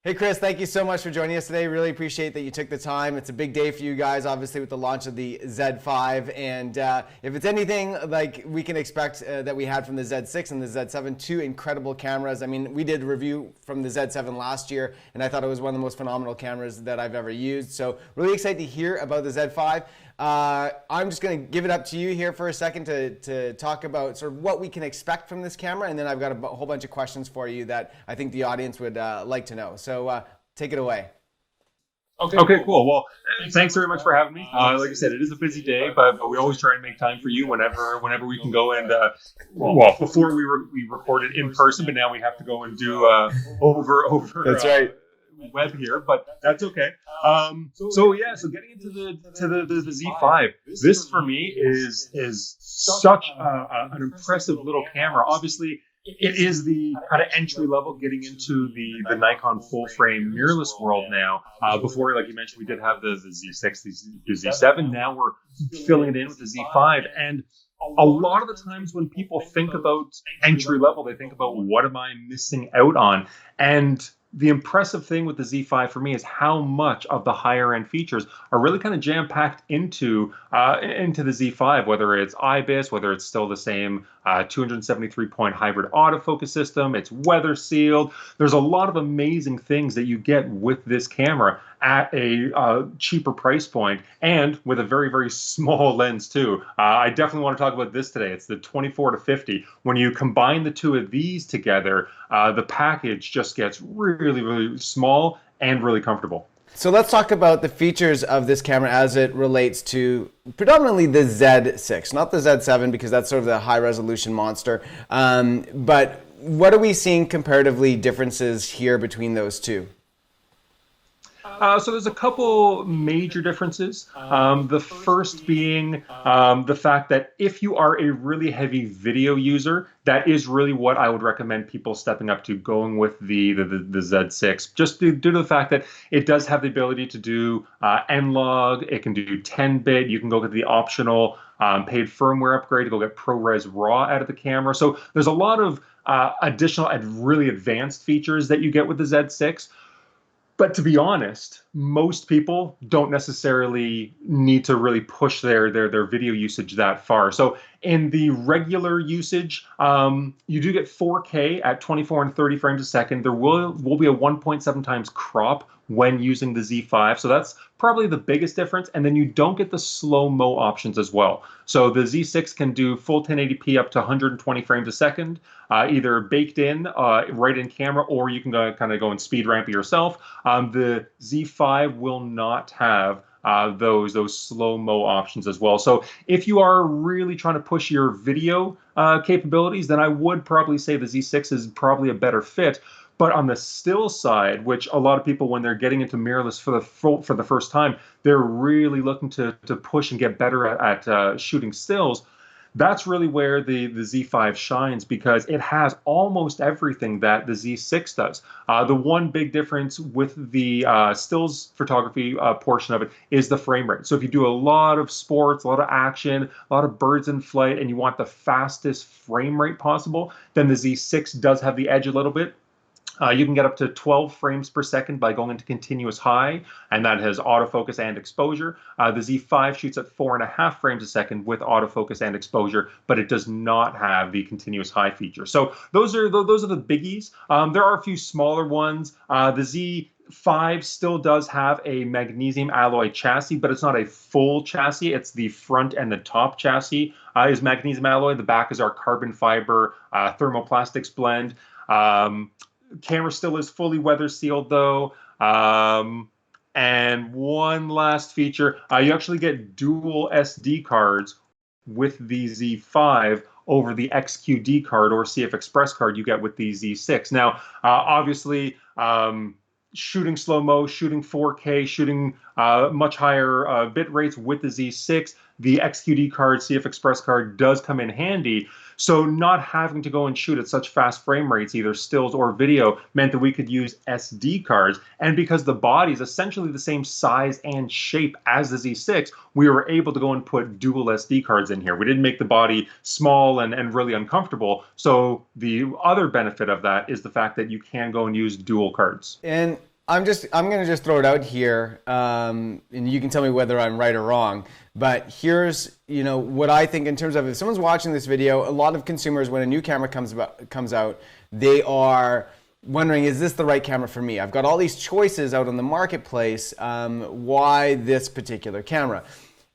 Hey Chris, thank you so much for joining us today. Really appreciate that you took the time. It's a big day for you guys, obviously, with the launch of the Z5. And if it's anything like we can expect that we had from the Z6 and the Z7, two incredible cameras. I mean, we did a review from the Z7 last year, and I thought it was one of the most phenomenal cameras that I've ever used. So really excited to hear about the Z5. I'm just going to give it up to you here for a second to talk about sort of what we can expect from this camera, and then I've got a whole bunch of questions for you that I think the audience would like to know. So take it away. Okay, cool. Well, thanks very much for having me. Like I said, it is a busy day, but we always try and make time for you whenever we can go. And well, before we recorded in person, but now we have to go and do over. That's right. Web here, but that's okay. So getting into the Z5, this for me is such an impressive little camera. Obviously, it is the kind of entry level getting into the Nikon full frame mirrorless world now. Before, like you mentioned, we did have the Z6, the Z7. Now we're filling it in with the Z5. And a lot of the times when people think about entry level, they think about what am I missing out on? And the impressive thing with the Z5 for me is how much of the higher end features are really kind of jam packed into the Z5, whether it's IBIS, whether it's still the same 273 point hybrid autofocus system, it's weather sealed. There's a lot of amazing things that you get with this camera at a cheaper price point and with a very, very small lens too. I definitely want to talk about this today. It's the 24 to 50. When you combine the two of these together, the package just gets really, really small and really comfortable. So let's talk about the features of this camera as it relates to predominantly the Z6, not the Z7 because that's sort of the high resolution monster. But what are we seeing comparatively differences here between those two? So there's a couple major differences. The first being the fact that if you are a really heavy video user, that is really what I would recommend people stepping up to, going with the Z6, just due to the fact that it does have the ability to do N-Log, it can do 10-bit, you can go get the optional paid firmware upgrade to go get ProRes RAW out of the camera. So there's a lot of additional and really advanced features that you get with the Z6. But to be honest, most people don't necessarily need to really push their video usage that far. So in the regular usage, you do get 4K at 24 and 30 frames a second. There will be a 1.7 times crop when using the Z5. So that's probably the biggest difference. And then you don't get the slow-mo options as well. So the Z6 can do full 1080p up to 120 frames a second, either baked in right in camera, or you can kind of go and speed ramp it yourself. The Z5 will not have those slow-mo options as well. So if you are really trying to push your video capabilities, then I would probably say the Z6 is probably a better fit. But on the still side, which a lot of people, when they're getting into mirrorless for the first time, they're really looking to push and get better at shooting stills. That's really where the Z5 shines, because it has almost everything that the Z6 does. The one big difference with the stills photography portion of it is the frame rate. So if you do a lot of sports, a lot of action, a lot of birds in flight, and you want the fastest frame rate possible, then the Z6 does have the edge a little bit. You can get up to 12 frames per second by going into continuous high, and that has autofocus and exposure. The Z5 shoots at 4.5 frames a second with autofocus and exposure, but it does not have the continuous high feature. So those are the biggies. There are a few smaller ones. The Z5 still does have a magnesium alloy chassis, but it's not a full chassis. It's the front and the top chassis is magnesium alloy. The back is our carbon fiber thermoplastics blend. Camera still is fully weather sealed though. And one last feature, you actually get dual SD cards with the Z5 over the XQD card or CF Express card you get with the Z6. Now, obviously, shooting slow-mo, shooting 4K, shooting much higher bit rates with the Z6, the XQD card, CF Express card does come in handy. So not having to go and shoot at such fast frame rates, either stills or video, meant that we could use SD cards. And because the body is essentially the same size and shape as the Z6, we were able to go and put dual SD cards in here. We didn't make the body small and really uncomfortable. So the other benefit of that is the fact that you can go and use dual cards. And I'm going to just throw it out here, and you can tell me whether I'm right or wrong. But here's, what I think in terms of if someone's watching this video, a lot of consumers, when a new camera comes out, they are wondering, is this the right camera for me? I've got all these choices out on the marketplace. Why this particular camera?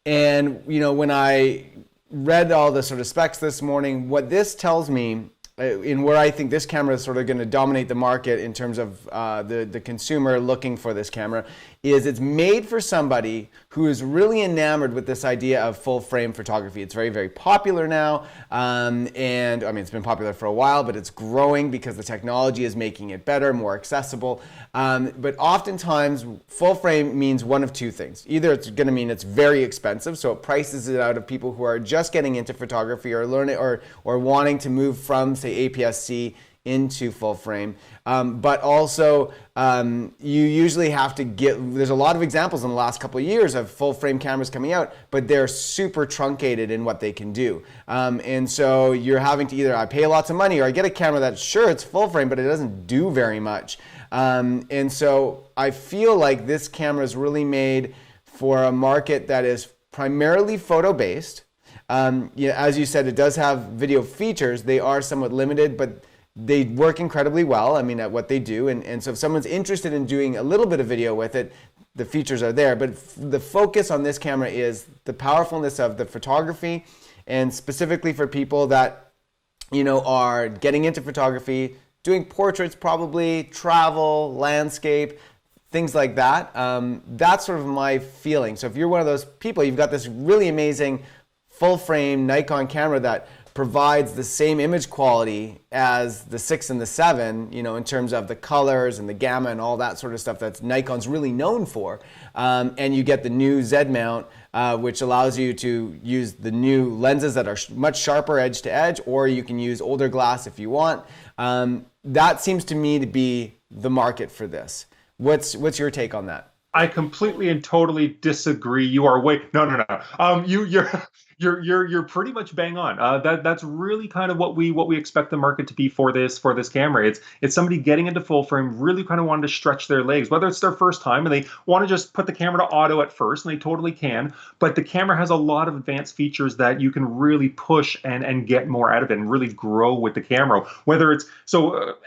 And when I read all the sort of specs this morning, what this tells me, in where I think this camera is sort of going to dominate the market in terms of the consumer looking for this camera, is it's made for somebody who is really enamored with this idea of full frame photography. It's very, very popular now. And I mean, it's been popular for a while, but it's growing because the technology is making it better, more accessible. But oftentimes, full frame means one of two things. Either it's going to mean it's very expensive, so it prices it out of people who are just getting into photography or learning or wanting to move from, say, APS-C into full frame, but also you usually have to there's a lot of examples in the last couple of years of full frame cameras coming out, but they're super truncated in what they can do. And so you're having to either I pay lots of money or I get a camera that, sure, it's full frame, but it doesn't do very much. And so I feel like this camera is really made for a market that is primarily photo based. As you said, it does have video features. They are somewhat limited, but they work incredibly well, at what they do. And so if someone's interested in doing a little bit of video with it, the features are there. But the focus on this camera is the powerfulness of the photography, and specifically for people that, are getting into photography, doing portraits probably, travel, landscape, things like that. That's sort of my feeling. So if you're one of those people, you've got this really amazing full frame Nikon camera that provides the same image quality as the 6 and the 7, in terms of the colors and the gamma and all that sort of stuff that Nikon's really known for. And you get the new Z mount, which allows you to use the new lenses that are much sharper edge to edge, or you can use older glass if you want. That seems to me to be the market for this. What's your take on that? I completely and totally disagree. You are no. You're pretty much bang on. That's really kind of what we expect the market to be for this camera. It's somebody getting into full frame, really kind of wanting to stretch their legs, whether it's their first time and they want to just put the camera to auto at first, and they totally can. But the camera has a lot of advanced features that you can really push and get more out of it and really grow with the camera. Whether it's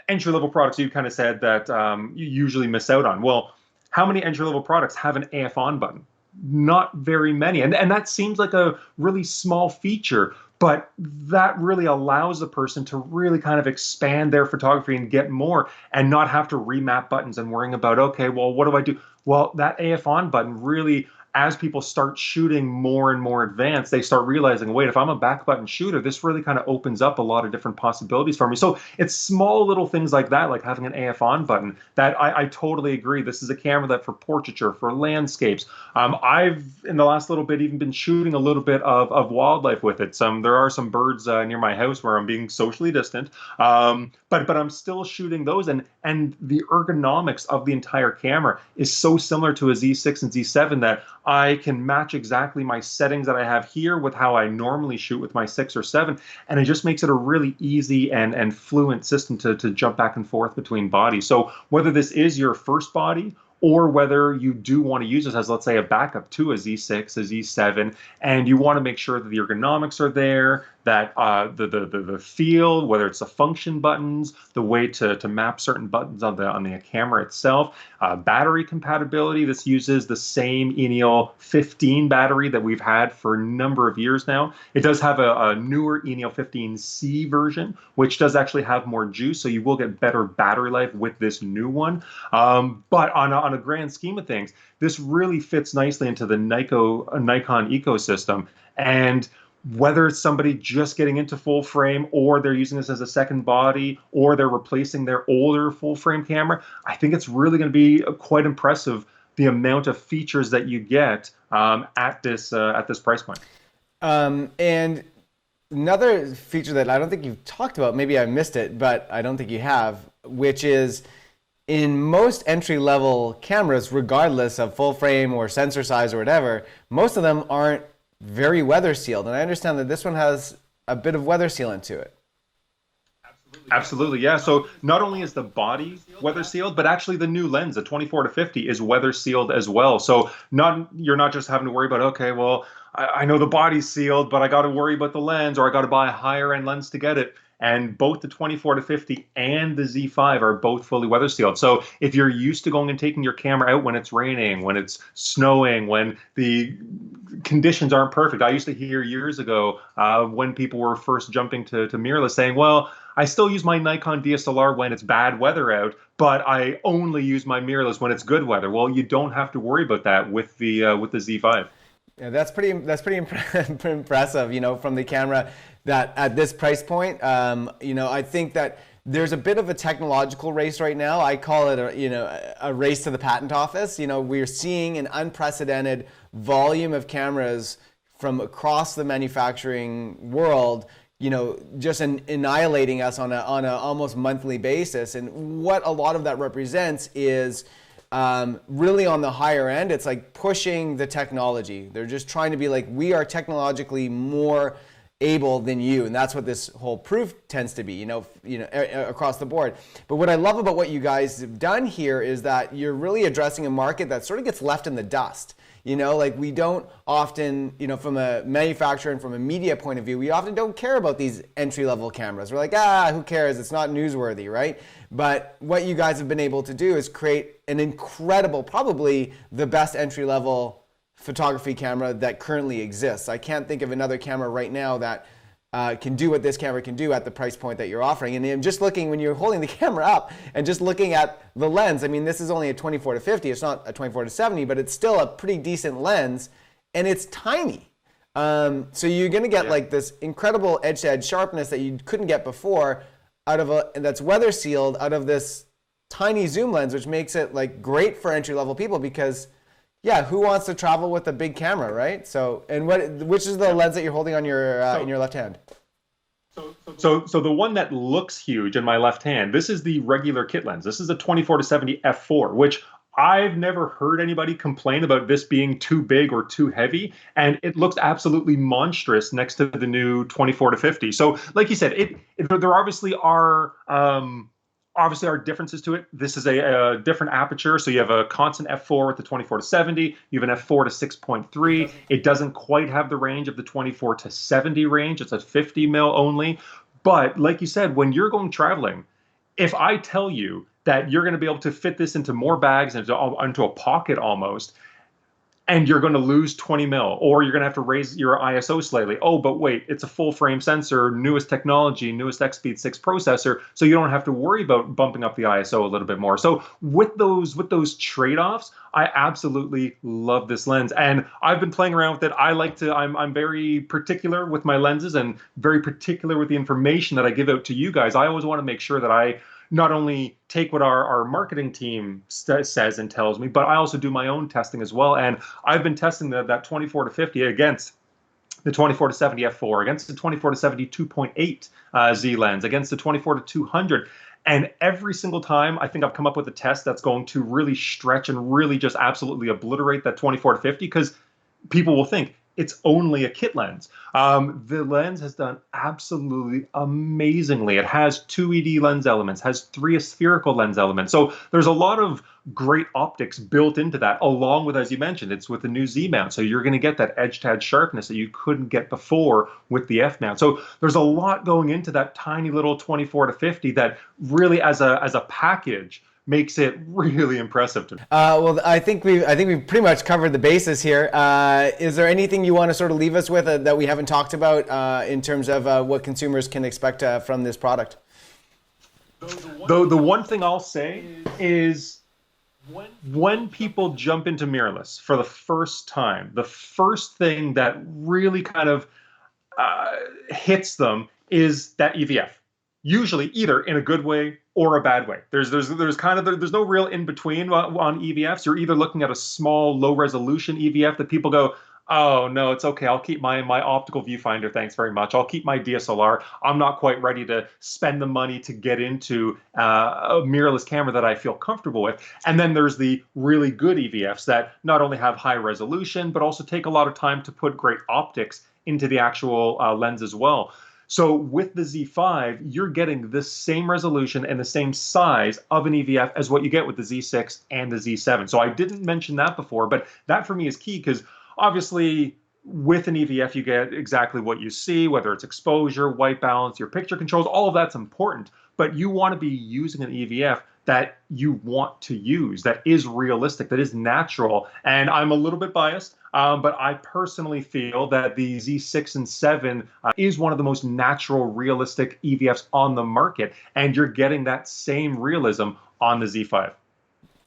entry level products, you kind of said that you usually miss out on. Well, how many entry-level products have an AF on button? Not very many. And that seems like a really small feature, but that really allows the person to really kind of expand their photography and get more and not have to remap buttons and worrying about, okay, well, what do I do? Well, that AF on button really, as people start shooting more and more advanced, they start realizing, wait, if I'm a back button shooter, this really kind of opens up a lot of different possibilities for me. So it's small little things like that, like having an AF on button, that I totally agree. This is a camera that for portraiture, for landscapes. I've, in the last little bit, even been shooting a little bit of wildlife with it. There are some birds near my house where I'm being socially distant, but I'm still shooting those. And the ergonomics of the entire camera is so similar to a Z6 and Z7 that I can match exactly my settings that I have here with how I normally shoot with my 6 or 7, and it just makes it a really easy and fluent system to jump back and forth between bodies. So whether this is your first body or whether you do want to use this as, let's say, a backup to a Z6, a Z7, and you want to make sure that the ergonomics are there, that the feel, whether it's the function buttons, the way to map certain buttons on the camera itself, battery compatibility. This uses the same Enel 15 battery that we've had for a number of years now. It does have a newer Enel 15C version, which does actually have more juice, so you will get better battery life with this new one. But on a grand scheme of things, this really fits nicely into the Nikon ecosystem. And whether it's somebody just getting into full frame, or they're using this as a second body, or they're replacing their older full frame camera, I think it's really going to be quite impressive, the amount of features that you get at this price point. And another feature that I don't think you've talked about, maybe I missed it, but I don't think you have, which is in most entry-level cameras, regardless of full frame or sensor size or whatever, most of them aren't very weather sealed. And I understand that this one has a bit of weather sealant to it. Absolutely, yeah. So not only is the body weather sealed, but actually the new lens, the 24 to 50, is weather sealed as well. So you're not just having to worry about, okay, well, I know the body's sealed, but I got to worry about the lens, or I got to buy a higher end lens to get it. And both the 24 to 50 and the Z5 are both fully weather sealed. So if you're used to going and taking your camera out when it's raining, when it's snowing, when the conditions aren't perfect. I used to hear years ago when people were first jumping to mirrorless saying, well, I still use my Nikon DSLR when it's bad weather out, but I only use my mirrorless when it's good weather. Well, you don't have to worry about that with the Z5. Yeah, that's pretty impressive, from the camera that at this price point, I think that there's a bit of a technological race right now. I call it a race to the patent office. We're seeing an unprecedented volume of cameras from across the manufacturing world, just annihilating us on a almost monthly basis. And what a lot of that represents is really on the higher end, it's like pushing the technology. They're just trying to be like, we are technologically more able than you, and that's what this whole proof tends to be, across the board. But what I love about what you guys have done here is that you're really addressing a market that sort of gets left in the dust. Like we don't often, from a manufacturer and from a media point of view, we often don't care about these entry-level cameras. We're like, who cares? It's not newsworthy, right? But what you guys have been able to do is create an incredible, probably the best entry-level photography camera that currently exists. I can't think of another camera right now that can do what this camera can do at the price point that you're offering. And I'm just looking, when you're holding the camera up and just looking at the lens, I mean, this is only a 24 to 50. It's not a 24 to 70, but it's still a pretty decent lens, and it's tiny. So you're going to get like this incredible edge-to-edge sharpness that you couldn't get before that's weather sealed out of this tiny zoom lens, which makes it like great for entry-level people because who wants to travel with a big camera, right? So, and which is the lens that you're holding on your in your left hand? So the one that looks huge in my left hand, this is the regular kit lens. This is a 24 to 70 f4, which I've never heard anybody complain about this being too big or too heavy, and it looks absolutely monstrous next to the new 24 to 50. So, like you said, there obviously are differences to it. This is a different aperture. So you have a constant f4 with the 24 to 70. You have an f4 to 6.3. It doesn't quite have the range of the 24 to 70 range. It's a 50 mil only. But like you said, when you're going traveling, if I tell you that you're going to be able to fit this into more bags and into a pocket almost, and you're going to lose 20 mil, or you're going to have to raise your ISO slightly. Oh, but wait, it's a full frame sensor, newest technology, newest X-Speed 6 processor, so you don't have to worry about bumping up the ISO a little bit more. So with those trade-offs, I absolutely love this lens, and I've been playing around with it. I'm very particular with my lenses and very particular with the information that I give out to you guys. I always want to make sure that I not only take what our marketing team says and tells me, but I also do my own testing as well. And I've been testing that 24 to 50 against the 24 to 70 f4, against the 24 to 70 2.8 Z lens, against the 24 to 200. And every single time, I think I've come up with a test that's going to really stretch and really just absolutely obliterate that 24 to 50, because people will think, it's only a kit lens. The lens has done absolutely amazingly. It has 2 ED lens elements, has 3 spherical lens elements. So there's a lot of great optics built into that, along with, as you mentioned, it's with the new Z mount. So you're going to get that edge-to-edge sharpness that you couldn't get before with the F mount. So there's a lot going into that tiny little 24 to 50 that really, as a package, makes it really impressive to me. Well, I think we've pretty much covered the bases here. Is there anything you want to sort of leave us with that we haven't talked about in terms of what consumers can expect from this product? The one thing I'll say is, when people jump into mirrorless for the first time, the first thing that really kind of hits them is that EVF. Usually either in a good way or a bad way. There's no real in between on EVFs. You're either looking at a small, low resolution EVF that people go, oh no, it's okay, I'll keep my optical viewfinder, thanks very much. I'll keep my DSLR. I'm not quite ready to spend the money to get into a mirrorless camera that I feel comfortable with. And then there's the really good EVFs that not only have high resolution, but also take a lot of time to put great optics into the actual lens as well. So with the Z5, you're getting the same resolution and the same size of an EVF as what you get with the Z6 and the Z7. So I didn't mention that before, but that for me is key because obviously with an EVF, you get exactly what you see, whether it's exposure, white balance, your picture controls, all of that's important. But you want to be using an EVF that you want to use, that is realistic, that is natural. And I'm a little bit biased, but I personally feel that the Z6 and 7 is one of the most natural, realistic EVFs on the market. And you're getting that same realism on the Z5.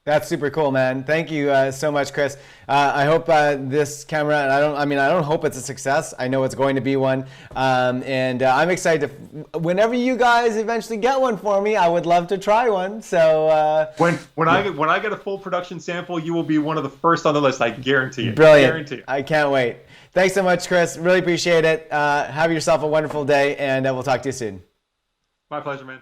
That's super cool, man. Thank you so much, Chris. I hope this camera, and I don't hope it's a success. I know it's going to be one. And I'm excited whenever you guys eventually get one for me, I would love to try one. So when I get a full production sample, you will be one of the first on the list. I guarantee it. Brilliant. Guarantee it. I can't wait. Thanks so much, Chris. Really appreciate it. Have yourself a wonderful day, and we'll talk to you soon. My pleasure, man.